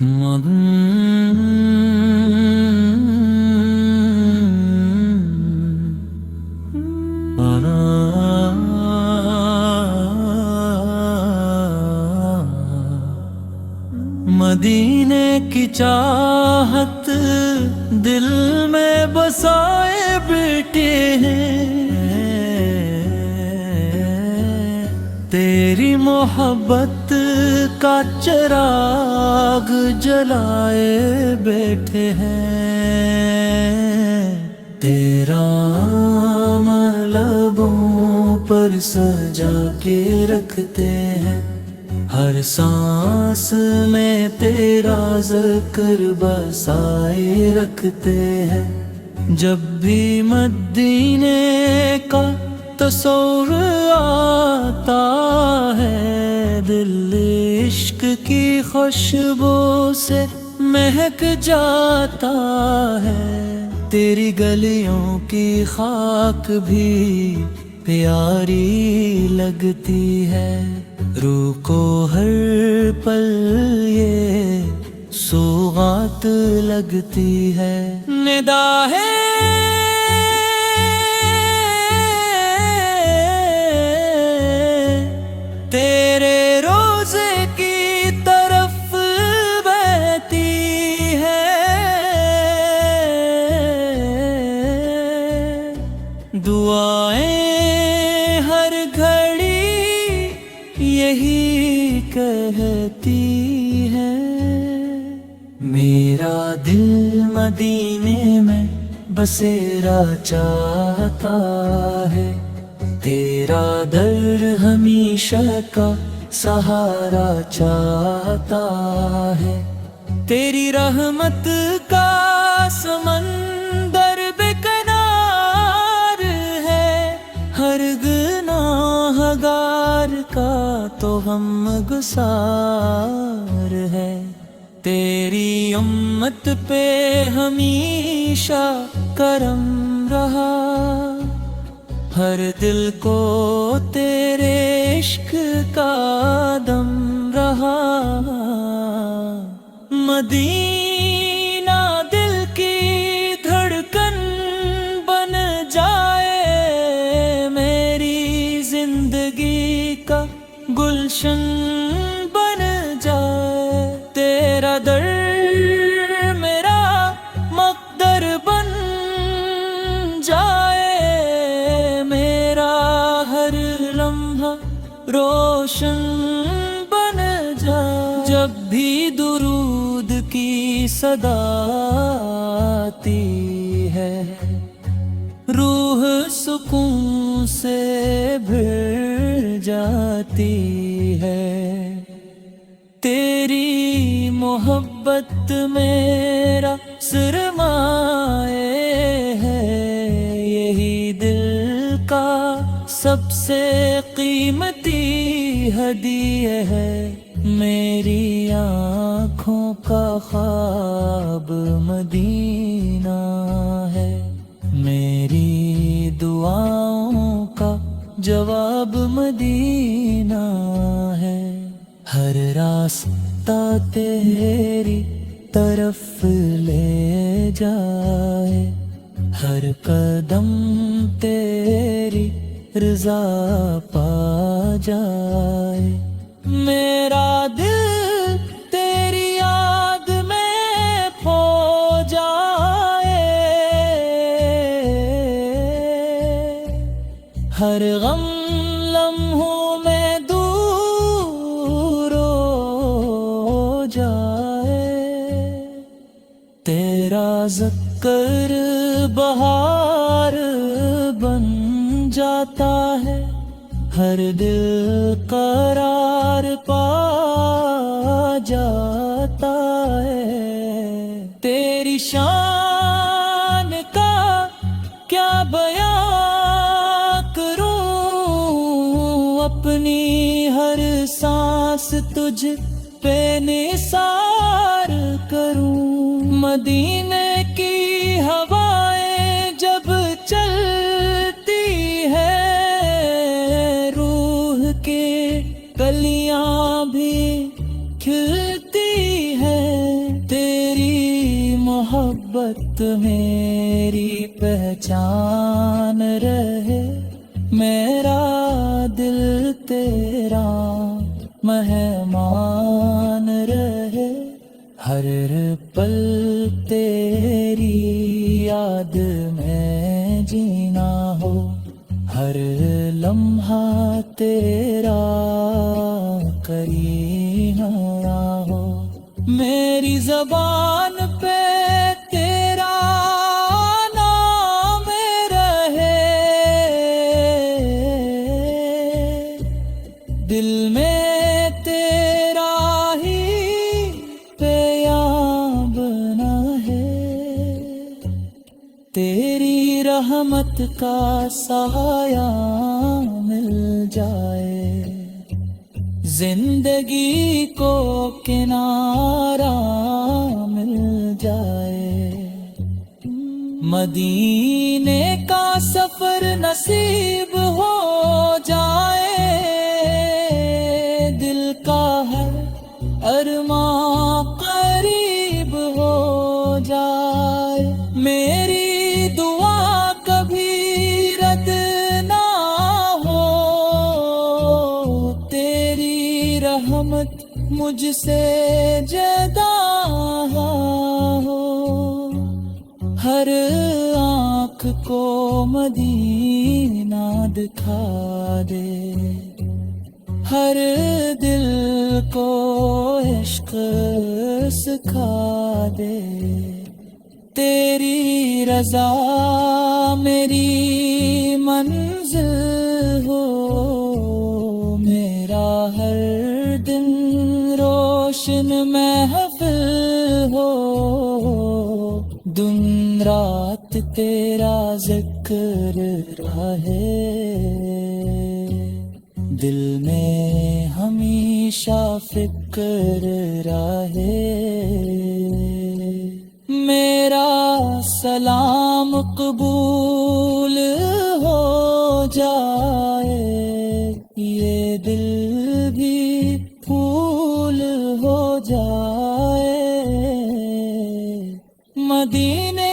مدینے کی چاہت دل میں بسائے بیٹے ہیں، تیری محبت کا چراغ جلائے بیٹھے ہیں، تیرا لبوں پر سجا کے رکھتے ہیں، ہر سانس میں تیرا ذکر بسائے رکھتے ہیں، جب بھی مدینے کا تصور آتا ہے، دل عشق کی خوشبو سے مہک جاتا ہے، تیری گلیوں کی خاک بھی پیاری لگتی ہے، روح کو ہر پل یہ سوغات لگتی ہے، ندا ہے تیرے روزے کی طرف بہتی ہے، دعائیں ہر گھڑی یہی کہتی ہے، میرا دل مدینے میں بسیرا چاہتا ہے، تیرا در ہمیشہ کا سہارا چاہتا ہے، تیری رحمت کا سمندر بے کنار ہے، ہر گناہ گار کا تو ہم گسار ہے، تیری امت پہ ہمیشہ کرم رہا، ہر دل کو تیرے عشق کا دم رہا، مدینہ دل کی دھڑکن بن جائے، میری زندگی کا گلشن بن جائے، تیرا در میرا مقدر بن جائے، روشن بن جا، جب بھی درود کی صدا آتی ہے، روح سکون سے بھر جاتی ہے، تیری محبت میرا سرمایہ ہے، یہی دل کا سب سے قیمتی ہدیہ ہے، میری آنکھوں کا خواب مدینہ ہے، میری دعاؤں کا جواب مدینہ ہے، ہر راستہ تیری طرف لے جائے، ہر قدم تیری رضا پا جائے، میرا دل تیری یاد میں کھو جائے، ہر غم لمحوں میں دور ہو جائے، تیرا ذکر بہار بن جاتا ہے، ہر دل قرار پا جاتا ہے، تیری شان کا کیا بیان کروں، اپنی ہر سانس تجھ پہ نثار کروں، مدینے کی ہوائیں جب چلتی ہے، روح کے کلیاں بھی کھلتی ہے، محبت میری پہچان رہے، میرا دل تیرا مہمان رہے، ہر پل تیری یاد میں جینا ہو، ہر لمحہ تیرا قرینہ ہو، میری زبان پہ تیرا نام رہے، دل میں تیرا ہی پیام بنا ہے، تیری رحمت کا سایہ مل جائے، زندگی کو کنارہ مل جائے، مدینے کا سفر نصیب ہو جائے، دل کا ہر ارماں قریب ہو جائے، میری دعا کبھی رد نہ ہو، تیری رحمت مجھ سے جدا ہو، ہر آنکھ کو مدینہ دکھا دے، ہر دل کو عشق سکھا دے، تیری رضا میری منزل ہو، میرا ہر دن روشن محفل ہو، دن رات تیرا ذکر رہے، دل میں ہمیشہ فکر رہے، میرا سلام قبول ہو جائے، یہ دل بھی پھول ہو جائے، مدینے